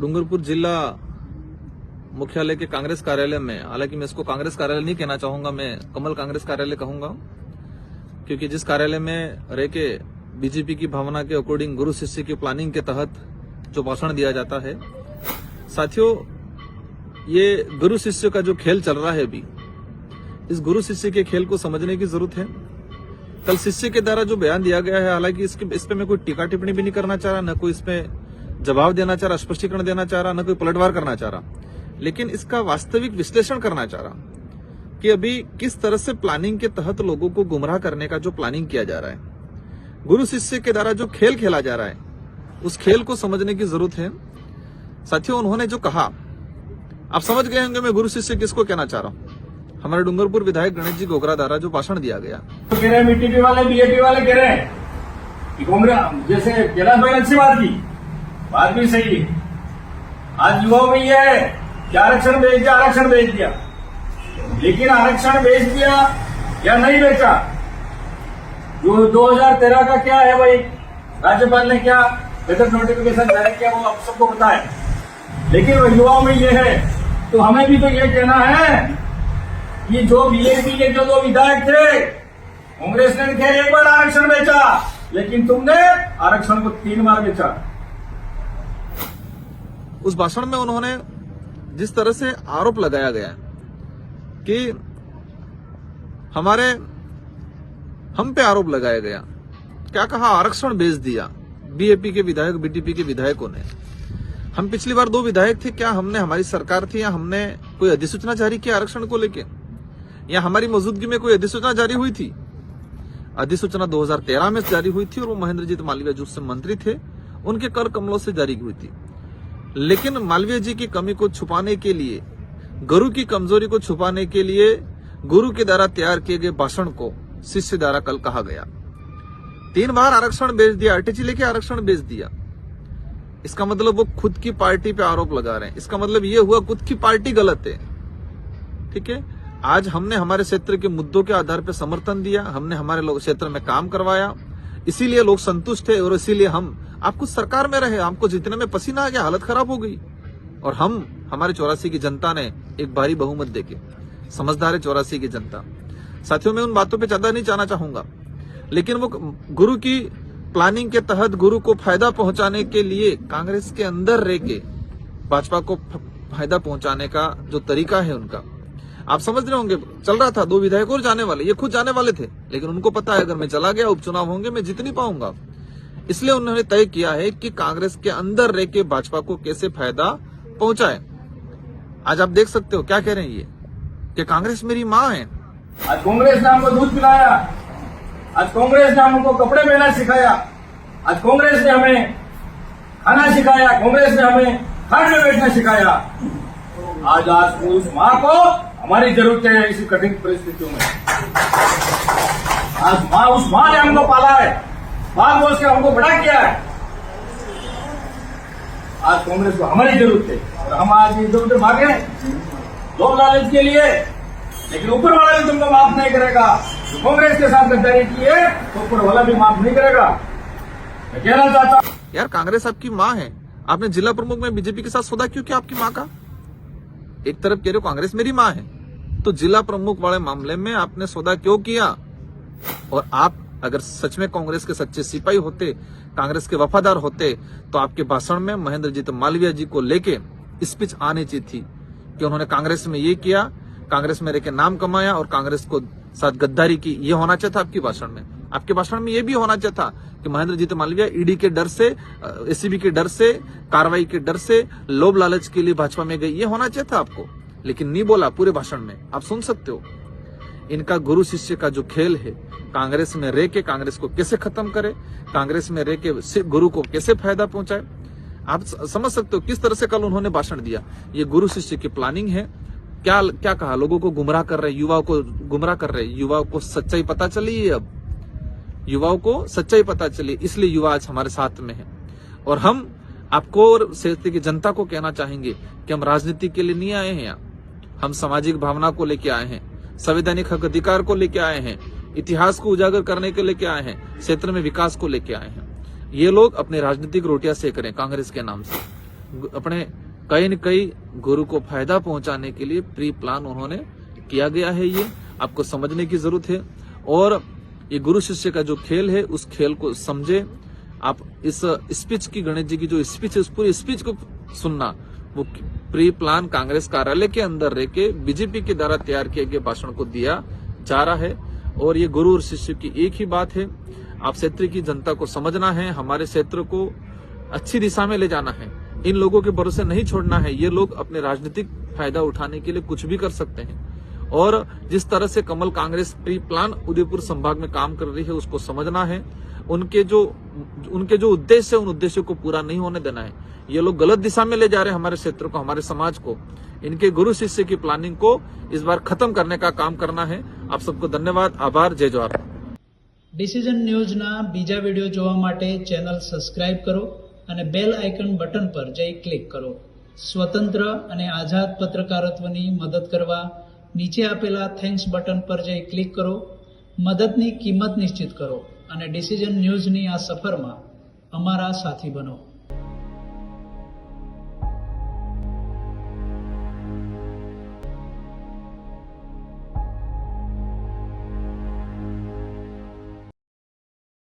डूंगरपुर जिला मुख्यालय के कांग्रेस कार्यालय में, हालांकि मैं इसको कांग्रेस कार्यालय नहीं कहना चाहूंगा, मैं कमल कांग्रेस कार्यालय कहूंगा, क्योंकि जिस कार्यालय में रह के बीजेपी की भावना के अकॉर्डिंग गुरु शिष्य की प्लानिंग के तहत जो भाषण दिया जाता है, साथियों ये गुरु शिष्य का जो खेल चल रहा है अभी, इस गुरु शिष्य के खेल को समझने की जरूरत है। कल शिष्य के द्वारा जो बयान दिया गया है, हालांकि इस पे मैं कोई टीका टिप्पणी भी नहीं करना चाह रहा, न कोई इसमें जवाब देना चाह रहा, स्पष्टीकरण देना चाह रहा, न कोई पलटवार करना चाह रहा, लेकिन इसका वास्तविक विश्लेषण करना चाह रहा कि अभी किस तरह से प्लानिंग के तहत लोगों को गुमराह करने का जो प्लानिंग किया जा रहा है, गुरु शिष्य के द्वारा जो खेल खेला जा रहा है, उस खेल को समझने की जरूरत है। साथियों, उन्होंने जो कहा, आप समझ गए होंगे मैं गुरु शिष्य किसको कहना चाह रहा हूं। हमारे डूंगरपुर विधायक गणेश जी गोगरा द्वारा जो भाषण दिया गया, तो कह रहे हैं बीटीपी वाले बीएपी वाले कह रहे हैं कि कांग्रेस जैसे कैलाश भाई ने अच्छी बात भी सही है। आज युवाओं में यह है कि आरक्षण बेच दिया, लेकिन आरक्षण बेच दिया या नहीं बेचा, जो 2013 का क्या है भाई, राज्यपाल ने क्या गजट नोटिफिकेशन जारी किया वो आप सबको पता है। लेकिन वो युवाओं में ये है, तो हमें भी तो ये कहना है कि जो बीएपी के जो दो विधायक थे, कांग्रेस ने क्या एक बार आरक्षण बेचा, लेकिन तुमने आरक्षण को 3 बार बेचा। उस भाषण में उन्होंने जिस तरह से आरोप लगाया गया कि हम पे आरोप लगाया गया, क्या कहा, आरक्षण बेच दिया बीएपी के विधायक, बीटीपी के विधायकों ने। हम पिछली बार 2 विधायक थे, क्या हमने, हमारी सरकार थी, या हमने कोई अधिसूचना जारी की आरक्षण को लेके, या हमारी मौजूदगी में कोई अधिसूचना जारी हुई थी? अधिसूचना 2013 में जारी हुई थी और वो महेंद्रजीत मालवीय जो उससे मंत्री थे, उनके कर कमलों से जारी हुई थी। लेकिन मालवीय जी की कमी को छुपाने के लिए, गुरु की कमजोरी को छुपाने के लिए, गुरु के द्वारा तैयार किए गए भाषण को शिष्य द्वारा कल कहा गया। 3 बार आरक्षण बेच दिया, अटैची लेके आरक्षण बेच दिया। इसका मतलब वो खुद की पार्टी पे आरोप लगा रहे हैं। इसका मतलब ये हुआ खुद की पार्टी गलत है। ठीक है, आज हमने हमारे क्षेत्र के मुद्दों के आधार पर समर्थन दिया, हमने हमारे लोग क्षेत्र में काम करवाया, इसीलिए लोग संतुष्ट है और इसीलिए हम आपको सरकार में रहे, हमको जीतने में पसीना आ गया, हालत खराब हो गई, और हमारे 84 की जनता ने एक भारी बहुमत देके, समझदार है 84 की जनता। साथियों, मैं उन बातों पे ज्यादा नहीं जाना चाहूंगा, लेकिन वो गुरु की प्लानिंग के तहत गुरु को फायदा पहुंचाने के लिए कांग्रेस के अंदर रह के भाजपा को फायदा पहुंचाने का जो तरीका है उनका, आप समझ रहे होंगे। चल रहा था 2 विधायक और जाने वाले, ये खुद जाने वाले थे, लेकिन उनको पता है अगर मैं चला गया, उपचुनाव होंगे, मैं जीत नहीं पाऊंगा। इसलिए उन्होंने तय किया है कि कांग्रेस के अंदर रह के भाजपा को कैसे फायदा पहुंचाए। आज आप देख सकते हो क्या कह रहे हैं ये, कि कांग्रेस मेरी माँ है। आज कांग्रेस ने हमको दूध पिलाया, आज कांग्रेस ने हमको कपड़े पहना सिखाया, आज कांग्रेस ने हमें खाना सिखाया, कांग्रेस ने हमें खाट में बैठना सिखाया। आज उस माँ को हमारी जरूरत है इसी कठिन परिस्थितियों में। आज उस माँ ने हमको पाला है, बाप बोल के हमको बड़ा किया है। आज कांग्रेस को हमारी जरूरत है और हम आज इधर उधर भागे लोभ लालच के लिए, लेकिन ऊपर वाला भी तुमको माफ नहीं करेगा। तो कांग्रेस के साथ गद्दारी की है तो ऊपर वाला भी माफ नहीं करेगा। मैं कहना चाहता हूं, यार कांग्रेस आपकी माँ है, आपने जिला प्रमुख में बीजेपी के साथ सौदा क्यों किया आपकी माँ का? एक तरफ कह रहे हो कांग्रेस मेरी माँ है, तो जिला प्रमुख वाले मामले में आपने सौदा क्यों किया? और आप अगर सच में कांग्रेस के सच्चे सिपाही होते, कांग्रेस के वफादार होते, तो आपके भाषण में महेंद्रजीत मालवीय जी को लेके स्पीच आनी चाहिए थी कि उन्होंने कांग्रेस में ये किया, कांग्रेस में रहकर नाम कमाया और कांग्रेस को साथ गद्दारी की। ये होना चाहिए था आपकी भाषण में। आपके भाषण में ये भी होना चाहिए था कि महेंद्रजीत मालवीय ईडी के डर से, एसीबी के डर से, कार्रवाई के डर से, लोभ लालच के लिए भाजपा में गई, ये होना चाहिए था आपको, लेकिन नहीं बोला पूरे भाषण में। आप सुन सकते हो इनका गुरु शिष्य का जो खेल है, कांग्रेस में रह के कांग्रेस को कैसे खत्म करे, कांग्रेस में रह के गुरु को कैसे फायदा पहुंचाए। आप समझ सकते हो किस तरह से कल उन्होंने भाषण दिया। ये गुरु शिष्य की प्लानिंग है। क्या कहा, लोगों को गुमराह कर रहे, युवाओं को गुमराह कर रहे, युवाओं को सच्चाई पता चली है। अब युवाओं को सच्चाई पता चली, इसलिए युवा आज हमारे साथ में है। और हम आपको और क्षेत्र की जनता को कहना चाहेंगे कि हम राजनीति के लिए नहीं आए हैं यहाँ, हम सामाजिक भावना को लेके आए हैं, संवैधानिक हक अधिकार को लेके आए हैं, इतिहास को उजागर करने के लेके आए हैं, क्षेत्र में विकास को लेके आए हैं। ये लोग अपने राजनीतिक रोटियां सेक रहे हैं कांग्रेस के नाम से। अपने कहीं न कहीं गुरु को फायदा पहुंचाने के लिए प्री प्लान उन्होंने किया गया है। ये आपको समझने की जरूरत है और ये गुरु शिष्य का जो खेल है उस खेल को समझे। आप इस स्पीच की, गणेश जी की जो स्पीच है उस पूरी स्पीच को सुनना, वो प्री प्लान कांग्रेस कार्यालय के अंदर रह के बीजेपी के द्वारा तैयार किए गए भाषण को दिया जा रहा है। और ये गुरु और शिष्य की एक ही बात है, आप क्षेत्र की जनता को समझना है, हमारे क्षेत्र को अच्छी दिशा में ले जाना है, इन लोगों के भरोसे नहीं छोड़ना है। ये लोग अपने राजनीतिक फायदा उठाने के लिए कुछ भी कर सकते हैं और जिस तरह से कमल कांग्रेस प्री प्लान उदयपुर संभाग में काम कर रही है उसको समझना है। उनके जो उद्देश्य है उन उद्देश्यों को पूरा नहीं होने देना है। ये लोग गलत दिशा में ले जा रहे हैं हमारे क्षेत्र को, हमारे समाज को। इनके गुरु शिष्य की प्लानिंग को इस बार खत्म करने का काम करना है। आप सबको धन्यवाद, आभार, जय जोहार। ડિસિઝન ન્યૂઝના બીજા વિડીયો જોવા માટે ચેનલ સબસ્ક્રાઇબ કરો અને બેલ આઇકન બટન પર જઈ ક્લિક કરો. સ્વતંત્ર અને આઝાદ પત્રકારત્વની મદદ કરવા નીચે આપેલા થેન્ક્સ બટન પર જઈ ક્લિક કરો. મદદની કિંમત નિશ્ચિત કરો અને ડિસિઝન ન્યૂઝની આ સફરમાં અમારા સાથી બનો.